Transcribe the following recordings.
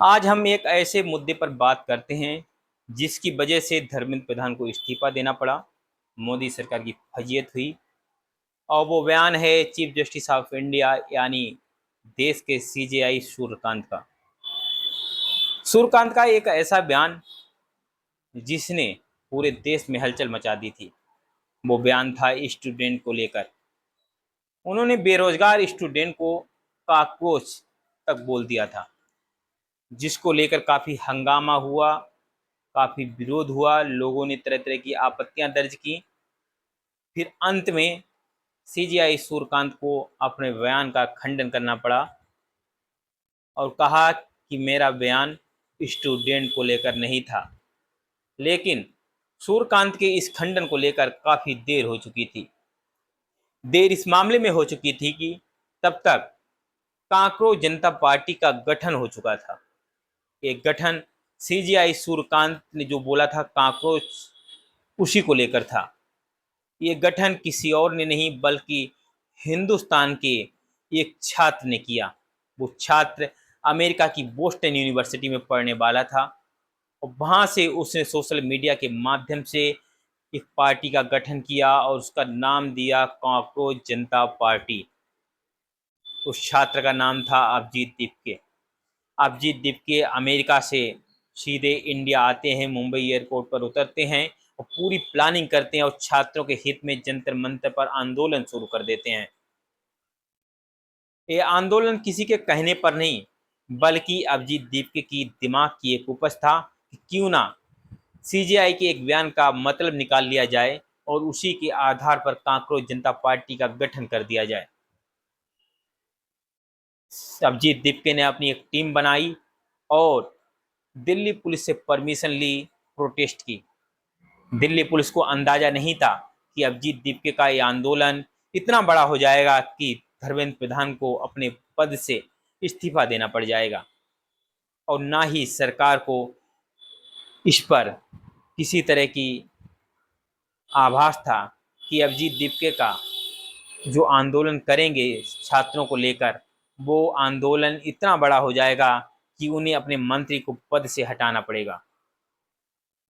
आज हम एक ऐसे मुद्दे पर बात करते हैं जिसकी वजह से धर्मेंद्र प्रधान को इस्तीफा देना पड़ा, मोदी सरकार की फजीहत हुई। और वो बयान है चीफ जस्टिस ऑफ इंडिया यानी देश के सीजेआई सूर्यकांत का। सूर्यकांत का एक ऐसा बयान जिसने पूरे देश में हलचल मचा दी थी। वो बयान था स्टूडेंट को लेकर। उन्होंने बेरोजगार स्टूडेंट को कॉकरोच तक बोल दिया था, जिसको लेकर काफ़ी हंगामा हुआ, काफ़ी विरोध हुआ, लोगों ने तरह तरह की आपत्तियां दर्ज की। फिर अंत में सीजेआई सूर्यकांत को अपने बयान का खंडन करना पड़ा और कहा कि मेरा बयान स्टूडेंट को लेकर नहीं था। लेकिन सूर्यकांत के इस खंडन को लेकर काफ़ी देर हो चुकी थी। देर इस मामले में हो चुकी थी कि तब तक कांकरोच जनता पार्टी का गठन हो चुका था। एक गठन सीजेआई सूर्यकांत ने जो बोला था कांकरोच उसी को लेकर था। ये गठन किसी और ने नहीं बल्कि हिंदुस्तान के एक छात्र ने किया। वो छात्र अमेरिका की बोस्टन यूनिवर्सिटी में पढ़ने वाला था और वहाँ से उसने सोशल मीडिया के माध्यम से एक पार्टी का गठन किया और उसका नाम दिया कॉकरोच जनता पार्टी। उस छात्र का नाम था अभिजीत दीपके। अभिजीत दीपके अमेरिका से सीधे इंडिया आते हैं, मुंबई एयरपोर्ट पर उतरते हैं और पूरी प्लानिंग करते हैं और छात्रों के हित में जंतर मंतर पर आंदोलन शुरू कर देते हैं। ये आंदोलन किसी के कहने पर नहीं बल्कि अभिजीत दीपके की दिमाग की एक उपज था कि क्यों ना सीजेआई के एक बयान का मतलब निकाल लिया जाए और उसी के आधार पर कॉकरोच जनता पार्टी का गठन कर दिया जाए। अभिजीत दीपके ने अपनी एक टीम बनाई और दिल्ली पुलिस से परमिशन ली, प्रोटेस्ट की। दिल्ली पुलिस को अंदाजा नहीं था कि अभिजीत दीपके का ये आंदोलन इतना बड़ा हो जाएगा कि धर्मेंद्र प्रधान को अपने पद से इस्तीफा देना पड़ जाएगा। और ना ही सरकार को इस पर किसी तरह की आभास था कि अभिजीत दीपके का जो आंदोलन करेंगे छात्रों को लेकर, वो आंदोलन इतना बड़ा हो जाएगा कि उन्हें अपने मंत्री को पद से हटाना पड़ेगा।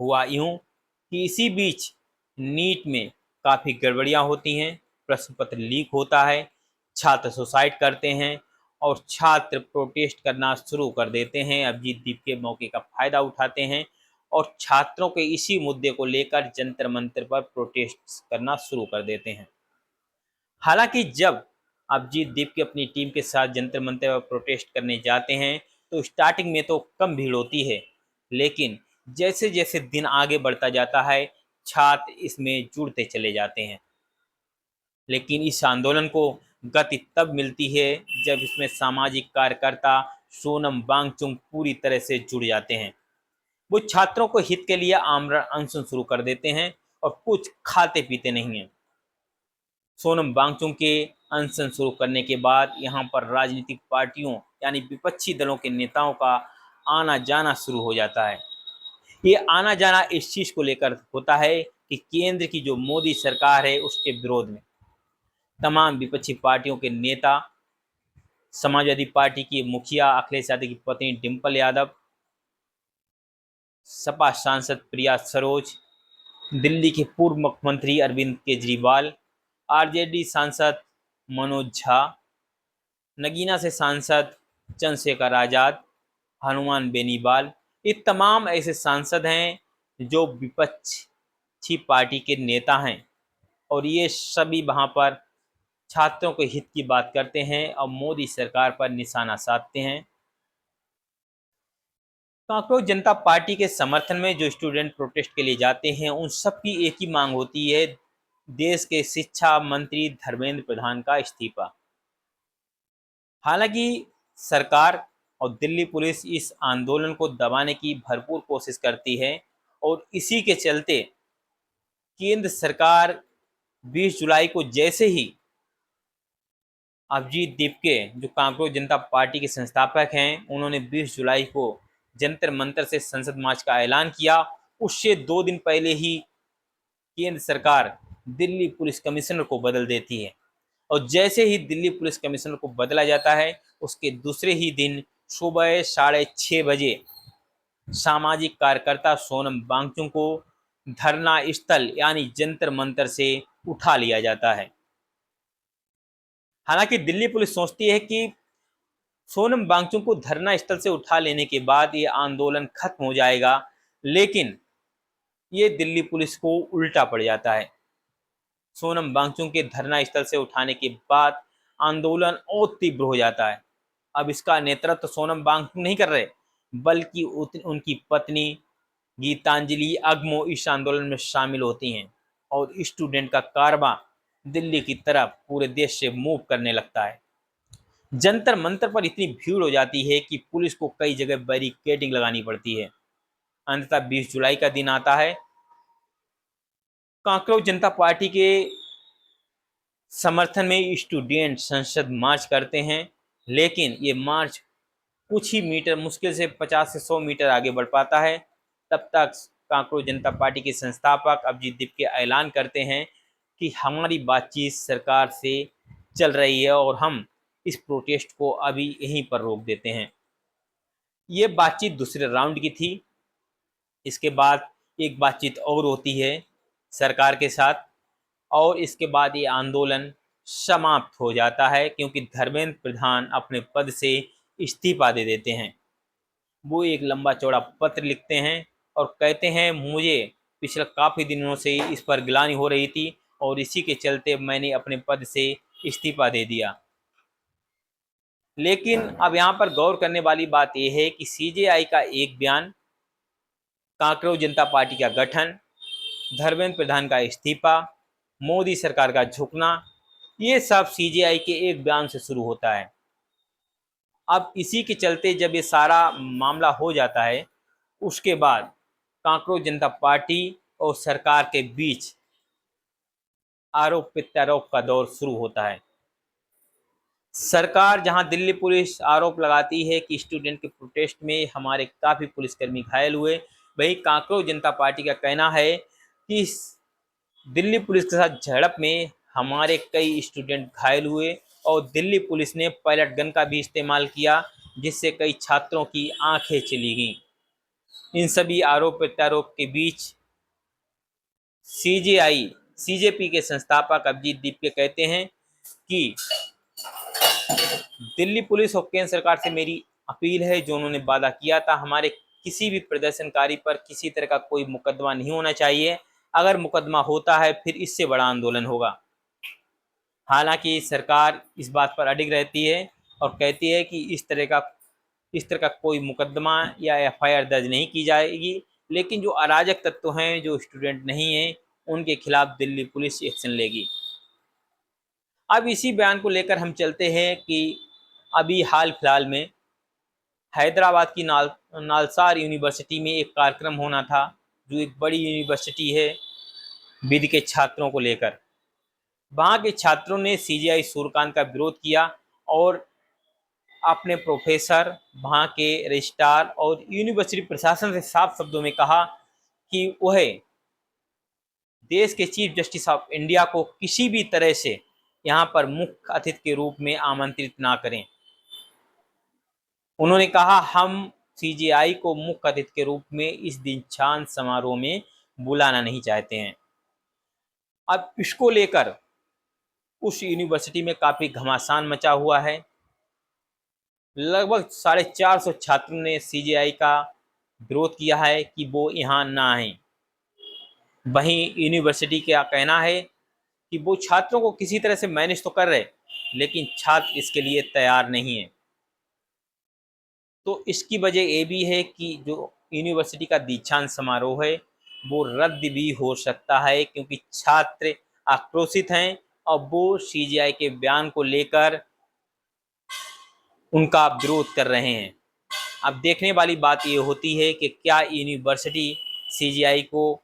हुआ यूं कि इसी बीच नीट में काफ़ी गड़बड़ियां होती हैं, प्रश्न पत्र लीक होता है, छात्र सुसाइड करते हैं और छात्र प्रोटेस्ट करना शुरू कर देते हैं। अभिजीत दीपके मौके का फ़ायदा उठाते हैं और छात्रों के इसी मुद्दे को लेकर जंतर मंतर पर प्रोटेस्ट करना शुरू कर देते हैं। हालांकि जब अभिजीत दीपके अपनी टीम के साथ जंतर मंतर पर प्रोटेस्ट करने जाते हैं तो स्टार्टिंग में तो कम भीड़ होती है, लेकिन जैसे जैसे दिन आगे बढ़ता जाता है छात्र इसमें जुड़ते चले जाते हैं। लेकिन इस आंदोलन को गति तब मिलती है जब इसमें सामाजिक कार्यकर्ता सोनम वांगचुक पूरी तरह से जुड़ जाते हैं। वो छात्रों को हित के लिए आमरण अनशन शुरू कर देते हैं और कुछ खाते पीते नहीं हैं। सोनम वांगचुक के अनशन शुरू करने के बाद यहाँ पर राजनीतिक पार्टियों यानी विपक्षी दलों के नेताओं का आना जाना शुरू हो जाता है। ये आना जाना इस चीज़ को लेकर होता है कि केंद्र की जो मोदी सरकार है उसके विरोध में तमाम विपक्षी पार्टियों के नेता, समाजवादी पार्टी की मुखिया अखिलेश यादव की पत्नी डिम्पल यादव, सपा सांसद प्रिया सरोज, दिल्ली के पूर्व मुख्यमंत्री अरविंद केजरीवाल, आरजेडी सांसद मनोज झा, नगीना से सांसद चंद्रशेखर आज़ाद, हनुमान बेनीवाल, ये तमाम ऐसे सांसद हैं जो विपक्षी पार्टी के नेता हैं और ये सभी वहाँ पर छात्रों के हित की बात करते हैं और मोदी सरकार पर निशाना साधते हैं। कॉकरोच जनता पार्टी के समर्थन में जो स्टूडेंट प्रोटेस्ट के लिए जाते हैं उन सब की एक ही मांग होती है, देश के शिक्षा मंत्री धर्मेंद्र प्रधान का इस्तीफा। हालांकि सरकार और दिल्ली पुलिस इस आंदोलन को दबाने की भरपूर कोशिश करती है और इसी के चलते केंद्र सरकार 20 जुलाई को जैसे ही अभिजीत दीपके जो कॉकरोच जनता पार्टी के संस्थापक हैं, उन्होंने 20 जुलाई को जंतर मंतर से संसद मार्च का ऐलान किया, उससे 2 दिन पहले ही केंद्र सरकार दिल्ली पुलिस कमिश्नर को बदल देती है और जैसे ही दिल्ली पुलिस कमिश्नर को बदला जाता है उसके दूसरे ही दिन सुबह 6:30 बजे सामाजिक कार्यकर्ता सोनम वांगचुक को धरना स्थल यानी जंतर मंतर से उठा लिया जाता है। हालांकि दिल्ली पुलिस सोचती है कि सोनम वांगचुक को धरना स्थल से उठा लेने के बाद ये आंदोलन खत्म हो जाएगा, लेकिन ये दिल्ली पुलिस को उल्टा पड़ जाता है। सोनम वांगचुक के धरना स्थल से उठाने के बाद आंदोलन और तीव्र हो जाता है। अब इसका नेतृत्व सोनम वांगचुक नहीं कर रहे, बल्कि उनकी पत्नी गीतांजलि अगमो इस आंदोलन में शामिल होती हैं और स्टूडेंट का कारवां दिल्ली की तरफ पूरे देश से मूव करने लगता है। जंतर मंतर पर इतनी भीड़ हो जाती है कि पुलिस को कई जगह बैरिकेडिंग लगानी पड़ती है। अंततः 20 जुलाई का दिन आता है। कांकरों जनता पार्टी के समर्थन में स्टूडेंट संसद मार्च करते हैं, लेकिन ये मार्च कुछ ही मीटर, मुश्किल से 50 से 100 मीटर आगे बढ़ पाता है। तब तक कांकरों जनता पार्टी के संस्थापक अभिजीत दीपके ऐलान करते हैं कि हमारी बातचीत सरकार से चल रही है और हम इस प्रोटेस्ट को अभी यहीं पर रोक देते हैं। ये बातचीत दूसरे राउंड की थी। इसके बाद एक बातचीत और होती है सरकार के साथ और इसके बाद ये आंदोलन समाप्त हो जाता है, क्योंकि धर्मेंद्र प्रधान अपने पद से इस्तीफा दे देते हैं। वो एक लंबा चौड़ा पत्र लिखते हैं और कहते हैं, मुझे पिछले काफ़ी दिनों से इस पर गिलानी हो रही थी और इसी के चलते मैंने अपने पद से इस्तीफा दे दिया। लेकिन अब यहाँ पर गौर करने वाली बात यह है कि सीजेआई का एक बयान, कांकरों जनता पार्टी का गठन, धर्मेंद्र प्रधान का इस्तीफा, मोदी सरकार का झुकना, ये सब सीजेआई के एक बयान से शुरू होता है। अब इसी के चलते जब ये सारा मामला हो जाता है, उसके बाद कांकरों जनता पार्टी और सरकार के बीच आरोप प्रत्यारोप का दौर शुरू होता है। सरकार, जहां दिल्ली पुलिस आरोप लगाती है कि स्टूडेंट के प्रोटेस्ट में हमारे काफ़ी पुलिसकर्मी घायल हुए, वहीं कांकरों जनता पार्टी का कहना है कि दिल्ली पुलिस के साथ झड़प में हमारे कई स्टूडेंट घायल हुए और दिल्ली पुलिस ने पायलट गन का भी इस्तेमाल किया, जिससे कई छात्रों की आंखें चली गईं। इन सभी आरोप प्रत्यारोप के बीच सीजेपी के संस्थापक अभिजीत दीपके कहते हैं कि दिल्ली पुलिस और केंद्र सरकार से मेरी अपील है, जो उन्होंने वादा किया था, हमारे किसी भी प्रदर्शनकारी पर किसी तरह का कोई मुकदमा नहीं होना चाहिए। अगर मुकदमा होता है फिर इससे बड़ा आंदोलन होगा। हालांकि सरकार इस बात पर अडिग रहती है और कहती है कि इस तरह का कोई मुकदमा या एफआईआर दर्ज नहीं की जाएगी, लेकिन जो अराजक तत्व हैं, जो स्टूडेंट नहीं हैं, उनके खिलाफ दिल्ली पुलिस एक्शन लेगी। अब इसी बयान को लेकर हम चलते हैं कि अभी हाल फिलहाल में हैदराबाद की नालसार यूनिवर्सिटी में एक कार्यक्रम होना था, जो एक बड़ी यूनिवर्सिटी है विधि के छात्रों को लेकर। वहाँ के छात्रों ने सीजेआई सूर्यकांत का विरोध किया और अपने प्रोफेसर, वहाँ के रजिस्ट्रार और यूनिवर्सिटी प्रशासन से साफ शब्दों में कहा कि वह देश के चीफ जस्टिस ऑफ इंडिया को किसी भी तरह से यहाँ पर मुख्य अतिथि के रूप में आमंत्रित ना करें। उन्होंने कहा, हम सीजेआई को मुख्य अतिथि के रूप में इस दीक्षांत समारोह में बुलाना नहीं चाहते हैं। अब इसको लेकर उस यूनिवर्सिटी में काफ़ी घमासान मचा हुआ है। लगभग 450 छात्रों ने सीजेआई का विरोध किया है कि वो यहाँ ना आएं। वहीं यूनिवर्सिटी का कहना है कि वो छात्रों को किसी तरह से मैनेज तो कर रहे, लेकिन छात्र इसके लिए तैयार नहीं है। तो इसकी वजह ये भी है कि जो यूनिवर्सिटी का दीक्षांत समारोह है वो रद्द भी हो सकता है, क्योंकि छात्र आक्रोशित हैं और वो सीजेआई के बयान को लेकर उनका विरोध कर रहे हैं। अब देखने वाली बात ये होती है कि क्या यूनिवर्सिटी सीजेआई को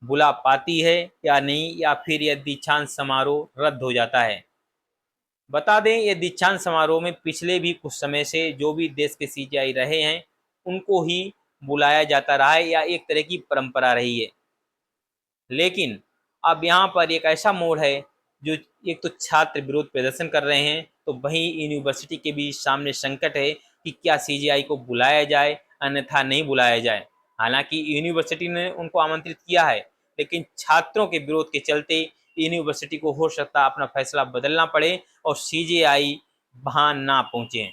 बुला पाती है या नहीं, या फिर यह दीक्षांत समारोह रद्द हो जाता है। बता दें, ये दीक्षांत समारोह में पिछले भी कुछ समय से जो भी देश के सीजेआई रहे हैं उनको ही बुलाया जाता रहा है, या एक तरह की परंपरा रही है। लेकिन अब यहाँ पर एक ऐसा मोड़ है, जो एक तो छात्र विरोध प्रदर्शन कर रहे हैं, तो वहीं यूनिवर्सिटी के भी सामने संकट है कि कि क्या सीजेआई को बुलाया जाए अन्यथा नहीं बुलाया जाए। हालांकि यूनिवर्सिटी ने उनको आमंत्रित किया है, लेकिन छात्रों के विरोध के चलते यूनिवर्सिटी को हो सकता है अपना फैसला बदलना पड़े और सीजेआई वहां ना पहुंचे।